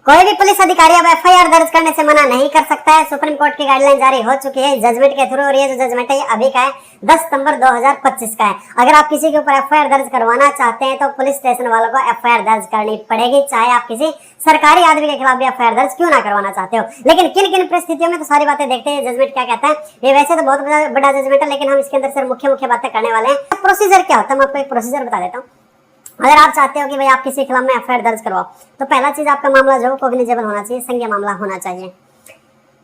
कोई भी पुलिस अधिकारी अब एफआईआर दर्ज करने से मना नहीं कर सकता है। सुप्रीम कोर्ट की गाइडलाइन जारी हो चुकी है जजमेंट के थ्रू, और ये जो जजमेंट है ये अभी का है, 10 सितंबर 2025 का है। अगर आप किसी के ऊपर एफआईआर दर्ज करवाना चाहते हैं तो पुलिस स्टेशन वालों को एफआईआर दर्ज करनी पड़ेगी, चाहे आप किसी सरकारी आदमी के खिलाफ भी एफआईआर दर्ज क्यों ना करवाना चाहते हो। लेकिन किन किन परिस्थितियों में, तो सारी बातें देखते हैं जजमेंट क्या कहता है। ये वैसे तो बहुत बड़ा जजमेंट है, लेकिन हम इसके अंदर सिर्फ मुख्य बातें करने वाले हैं। प्रोसीजर क्या होता है, मैं आपको एक प्रोसीजर बता देता हूँ। अगर आप चाहते हो कि भाई आप किसी के खिलाफ में एफआईआर दर्ज करवाओ, तो पहला चीज आपका मामला जो कॉग्निजेबल होना चाहिए, संज्ञेय मामला होना चाहिए।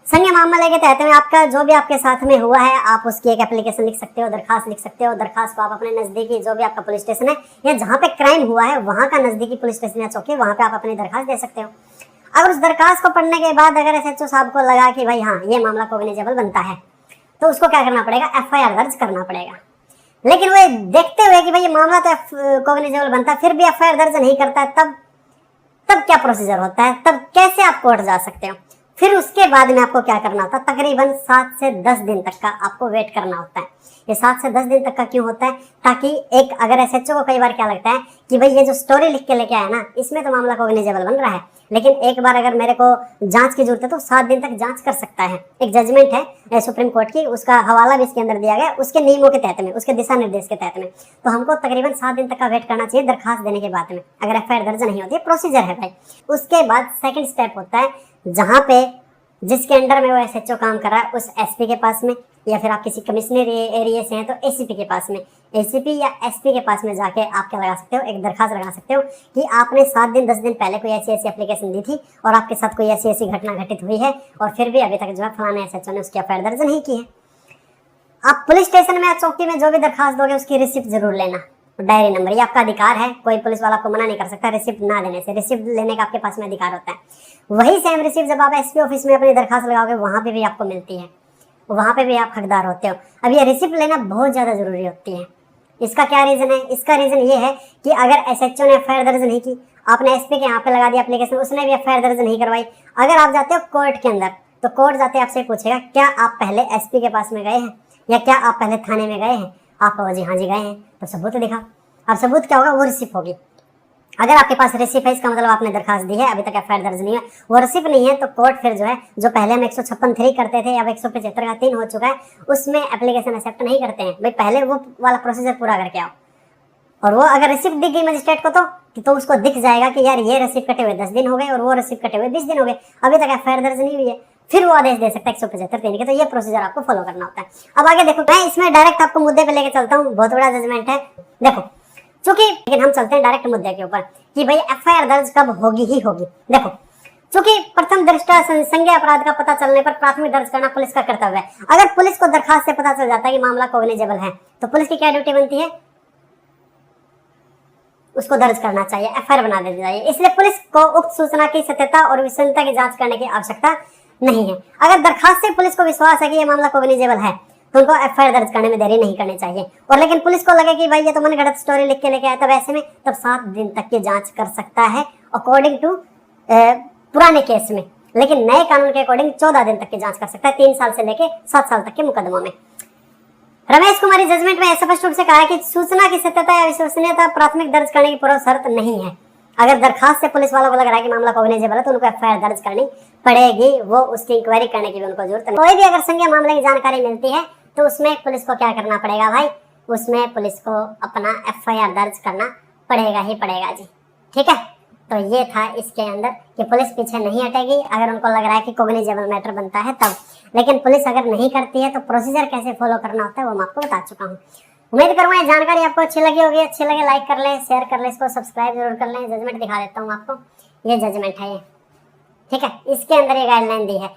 संज्ञेय मामले के तहत में आपका जो भी आपके साथ में हुआ है, आप उसकी एक एप्लीकेशन लिख सकते हो, दरखास्त लिख सकते हो। दरखास्त को आप अपने नजदीकी जो भी आपका पुलिस स्टेशन है या जहाँ पे क्राइम हुआ है वहाँ का नजदीकी पुलिस स्टेशन या चौकी, वहाँ पे आप अपनी दरखास्त दे सकते हो। अगर उस दरखास्त को पढ़ने के बाद अगर एसएचओ साहब को लगा कि भाई हाँ ये मामला कॉग्निजेबल बनता है, तो उसको क्या करना पड़ेगा, एफआईआर दर्ज करना पड़ेगा। लेकिन वो देखते हुए कि भाई ये मामला तो कॉग्निजेबल बनता है, फिर भी एफआईआर दर्ज नहीं करता है, तब क्या प्रोसीजर होता है, तब कैसे आप कोर्ट जा सकते हो। फिर उसके बाद में आपको क्या करना होता है, तकरीबन 7 से 10 दिन तक का आपको वेट करना होता है। ये 7 से 10 दिन तक का क्यों होता है, ताकि एक अगर एसएचओ को कई बार क्या लगता है कि भाई ये जो स्टोरी लिख के लेके आया ना, इसमें तो मामला कॉग्निजेबल बन रहा है, लेकिन एक बार अगर मेरे को जांच की जरूरत है तो 7 दिन तक जांच कर सकता है। एक जजमेंट है सुप्रीम कोर्ट की, उसका हवाला भी इसके अंदर दिया गया, उसके नियमों के तहत में, उसके दिशा निर्देश के तहत में। तो हमको तकरीबन 7 दिन तक का वेट करना चाहिए दरखास्त देने के बाद में, अगर एफआईआर दर्ज नहीं होती है। प्रोसीजर है भाई। उसके बाद सेकंड स्टेप होता है, जहां पे जिसके अंडर में वो एसएचओ काम कर रहा है उस एसपी के पास में, या फिर आप किसी कमिश्नर एरिया से हैं तो एसीपी के पास में, एसीपी या एसपी के पास में जाके आप क्या लगा सकते हो, एक दरखास्त लगा सकते हो कि आपने 7 दिन 10 दिन पहले कोई ऐसी एप्लीकेशन दी थी और आपके साथ कोई ऐसी घटना घटित हुई है, और फिर भी अभी तक जो है फलाने एसएचओ ने उसकी एफआईआर दर्ज नहीं की है। आप पुलिस स्टेशन में या चौकी में जो भी दरखास्त दोगे उसकी रिसिप्ट जरूर लेना, डायरी नंबर, ये आपका अधिकार है, कोई पुलिस वाला आपको मना नहीं कर सकता रिसिप्ट ना देने से। रिसिप्ट लेने का आपके पास में अधिकार होता है। वही सेम रिसिप्ट जब आप एसपी ऑफिस में अपनी दरखास्त लगाओगे वहां पे भी आपको मिलती है, वहां पे भी आप हकदार होते हो। अब ये रिसिप्ट लेना बहुत ज्यादा जरूरी होती है। इसका क्या रीजन है, इसका रीजन ये है कि अगर एसएचओ ने एफआईआर दर्ज नहीं की, आपने एसपी के यहाँ पे लगा दिया एप्लीकेशन, उसने भी एफआईआर दर्ज नहीं करवाई, अगर आप जाते हो कोर्ट के अंदर तो कोर्ट जाते आपसे पूछेगा क्या आप पहले एसपी के पास में गए हैं या क्या आप पहले थाने में गए हैं। आप कहो जी हाँ जी गए हैं, तो सबूत दिखा। अब सबूत क्या होगा, वो रिसिप्ट होगी। अगर आपके पास रिसिप्ट है इसका मतलब आपने दरखास्त दी है, अभी तक एफआईआर दर्ज नहीं है। वो रिसिप्ट नहीं है तो कोर्ट फिर जो है, जो पहले हम 156(3) करते थे, अब 175 का 3 हो चुका है, उसमें एप्लीकेशन एक्सेप्ट नहीं करते हैं। भाई पहले वो वाला प्रोसीजर पूरा करके आओ। और वो अगर रिसिप्ट दिख गई मजिस्ट्रेट को तो उसको दिख जाएगा कि यार ये रिसिप्ट कटे हुए 10 दिन हो गए और वो रिसिप्ट कटे हुए 20 दिन हो गए, अभी तक एफआईआर दर्ज नहीं हुई है। फिर वो आदेश दे सकता है 175(3) के। तो ये प्रोसीजर आपको फॉलो करना होता है। अब आगे देखो, मैं इसमें डायरेक्ट आपको मुद्दे पे लेके चलता हूँ, बहुत बड़ा जजमेंट है। देखो चूंकि, लेकिन हम चलते हैं डायरेक्ट मुद्दे के ऊपर कि भाई एफआईआर दर्ज कब होगी ही होगी। देखो चूंकि प्रथम दृष्टया संज्ञेय अपराध का पता चलने पर प्राथमिक दर्ज करना पुलिस का कर्तव्य है। अगर पुलिस को दरखास्त से पता चल जाता है कि मामला कॉग्निजेबल है, तो पुलिस की क्या ड्यूटी बनती है, उसको दर्ज करना चाहिए, एफआईआर बना देनी चाहिए। इसलिए पुलिस को उक्त सूचना की सत्यता और विश्वसनीयता की जांच करने की आवश्यकता नहीं है। अगर दरखास्त से पुलिस को विश्वास है कि यह मामला कॉग्निजेबल है तो उनको एफआईआर दर्ज करने में देरी नहीं करनी चाहिए। और लेकिन पुलिस को लगे कि भाई ये तो मन गढ़ंत स्टोरी लिख के लेके आया, तब ऐसे में 7 दिन तक की जांच कर सकता है अकॉर्डिंग टू पुराने केस में। लेकिन नए कानून के अकॉर्डिंग 14 दिन तक की जांच कर सकता है, 3 साल से लेके 7 साल तक के मुकदमों में। रमेश कुमारी जजमेंट में स्पष्ट रूप से कहा है कि सूचना की सत्यता या विश्वसनीयता प्राथमिक दर्ज करने की पूर्व शर्त नहीं है। अगर दरखास्त से पुलिस वालों को लग रहा है कि मामला कॉग्निजेबल है तो उनको एफआईआर दर्ज करनी पड़ेगी, वो उसकी इंक्वायरी करने की भी उनको जरूरत नहीं। कोई भी अगर संज्ञेय मामले की जानकारी मिलती है तो उसमें पुलिस को क्या करना पड़ेगा भाई, उसमें पुलिस को अपना एफआईआर दर्ज करना पड़ेगा ही पड़ेगा जी। ठीक है, तो ये था इसके अंदर कि पुलिस पीछे नहीं हटेगी अगर उनको लग रहा है कि कॉग्निजेबल मैटर बनता है तब। लेकिन पुलिस अगर नहीं करती है तो प्रोसीजर कैसे फॉलो करना होता है वो मैं आपको बता चुका हूँ। उम्मीद करूँगा ये जानकारी आपको अच्छी लगी होगी। अच्छी लगे लाइक कर लें, शेयर कर लें, इसको सब्सक्राइब जरूर कर लें। जजमेंट दिखा देता हूँ आपको, ये जजमेंट है ये, ठीक है, इसके अंदर ये गाइडलाइन दी है।